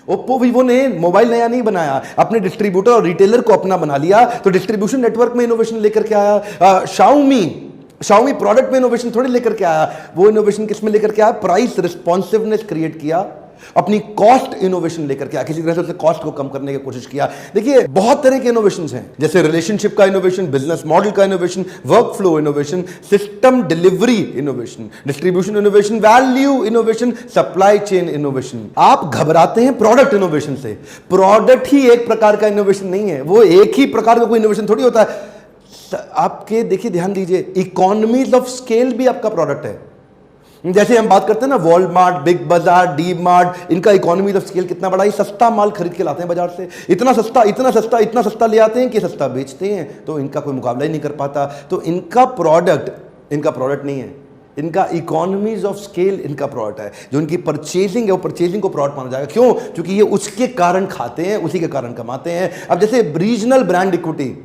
Oppo Vivo ने mobile नया नहीं बनाया, अपने डिस्ट्रीब्यूटर और रिटेलर को अपना बना लिया, तो डिस्ट्रीब्यूशन नेटवर्क में इनोवेशन लेकर के आया। शाओमी प्रोडक्ट में इनोवेशन थोड़ी लेकर के आया, वो इनोवेशन किस में लेकर के आया, प्राइस रिस्पॉन्सिवनेस क्रिएट किया, अपनी कॉस्ट इनोवेशन लेकर के आया, किसी तरह से उसने कॉस्ट को कम करने की कोशिश किया। देखिए बहुत तरह के इनोवेशंस हैं, जैसे रिलेशनशिप का इनोवेशन, बिजनेस मॉडल का innovation, work flow innovation, system delivery innovation, distribution innovation, value innovation, supply chain innovation. आप घबराते हैं प्रोडक्ट इनोवेशन से, प्रोडक्ट ही एक प्रकार का इनोवेशन नहीं है, वो एक ही प्रकार का कोई इनोवेशन थोड़ी होता है। आपके देखिए ध्यान दीजिए, इकोनॉमीज ऑफ स्केल भी आपका प्रोडक्ट है। जैसे हम बात करते हैं ना, वॉलमार्ट, बिग बाजार, डी मार्ट, इनका इकोनॉमीज ऑफ स्केल कितना बड़ा है, सस्ता माल खरीद के लाते हैं बाजार से, इतना सस्ता इतना सस्ता इतना सस्ता ले आते हैं कि सस्ता बेचते हैं, तो इनका कोई मुकाबला ही नहीं कर पाता। तो इनका प्रोडक्ट नहीं है, इनका इकोनॉमीज ऑफ स्केल इनका प्रोडक्ट है। जो इनकी परचेजिंग है वो परचेजिंग को प्रोडक्ट माना जाएगा। क्यों? क्योंकि ये उसके कारण खाते हैं, उसी के कारण कमाते हैं। अब जैसे रीजनल ब्रांड इक्विटी,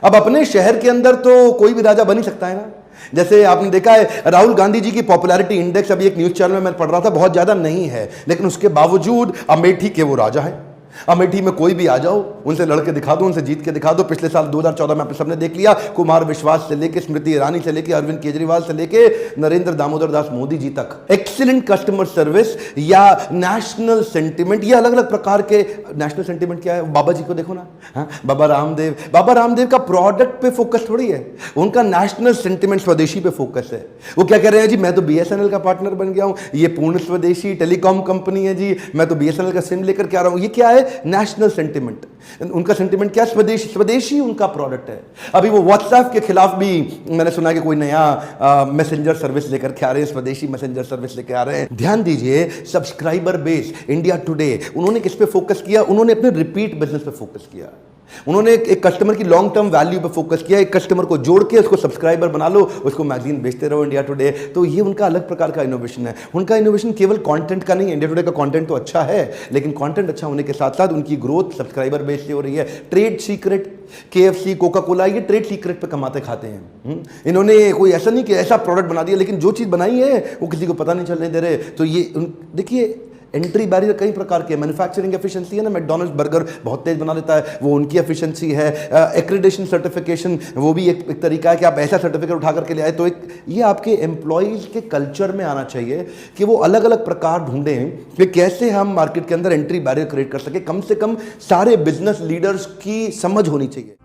अब अपने शहर के अंदर तो कोई भी राजा बन ही सकता है ना। जैसे आपने देखा है राहुल गांधी जी की पॉपुलैरिटी इंडेक्स, अभी एक न्यूज चैनल में मैं पढ़ रहा था, बहुत ज्यादा नहीं है, लेकिन उसके बावजूद अमेठी के वो राजा है। अमेठी में कोई भी आ जाओ, उनसे लड़के दिखा दो, उनसे जीत के दिखा दो। पिछले साल 2014 में आप सबने देख लिया, कुमार विश्वास से लेके स्मृति ईरानी से लेके अरविंद केजरीवाल से लेके नरेंद्र दामोदर दास मोदी जी तक, एक्सीलेंट कस्टमर सर्विस या नेशनल सेंटिमेंट, ये अलग अलग प्रकार के। नेशनल सेंटिमेंट क्या है? बाबा जी को देखो ना, हाँ, बाबा रामदेव का प्रोडक्ट पे फोकस थोड़ी है, उनका नेशनल सेंटिमेंट स्वदेशी पे फोकस है। वो क्या कह रहे हैं जी, मैं तो बीएसएनएल का पार्टनर बन गया हूं, ये पूर्ण स्वदेशी टेलीकॉम कंपनी है जी, मैं तो बीएसएनएल का सिम लेकर के आ रहा हूं। ये क्या है? National sentiment. उनका सेंटिमेंट क्या? स्वदेशी उनका प्रोडक्ट है। अभी वो व्हाट्सएप के खिलाफ भी मैंने सुना कि कोई नया मैसेंजर सर्विस लेकर के आ रहे हैं, स्वदेशी मैसेंजर सर्विस लेकर आ रहे हैं। ध्यान दीजिए, सब्सक्राइबर बेस, इंडिया टुडे, उन्होंने किस पे फोकस किया? उन्होंने अपने रिपीट बिजनेस पे फोकस किया। उन्होंने एक कस्टमर की लॉन्ग टर्म वैल्यू पे फोकस किया, एक कस्टमर को जोड़ के उसको सब्सक्राइबर बना लो, उसको मैगजीन बेचते रहो, इंडिया टुडे। तो ये उनका अलग प्रकार का इनोवेशन है। उनका इनोवेशन केवल कंटेंट का नहीं है, इंडिया टुडे का कंटेंट तो अच्छा है, लेकिन कंटेंट अच्छा होने के साथ साथ उनकी ग्रोथ सब्सक्राइबर बेस से हो रही है। Trade secret, KFC, Coca Cola, ये ट्रेड सीक्रेट पे कमाते खाते हैं। इन्होंने कोई ऐसा नहीं कि ऐसा प्रोडक्ट बना दिया, लेकिन जो चीज बनाई है वो किसी को पता नहीं चलने दे रहे। तो ये देखिए, एंट्री बैरियर कई प्रकार के, मैन्युफैक्चरिंग एफिशिएंसी है ना, मैकडॉनल्ड्स बर्गर बहुत तेज बना लेता है, वो उनकी एफिशिएंसी है। एक्रेडिटेशन सर्टिफिकेशन, वो भी एक तरीका है कि आप ऐसा सर्टिफिकेट उठा करके ले आए। तो एक ये आपके एम्प्लॉयज के कल्चर में आना चाहिए कि वो अलग अलग प्रकार ढूंढें कि कैसे हम मार्केट के अंदर एंट्री बैरियर क्रिएट कर सके। कम से कम सारे बिजनेस लीडर्स की समझ होनी चाहिए।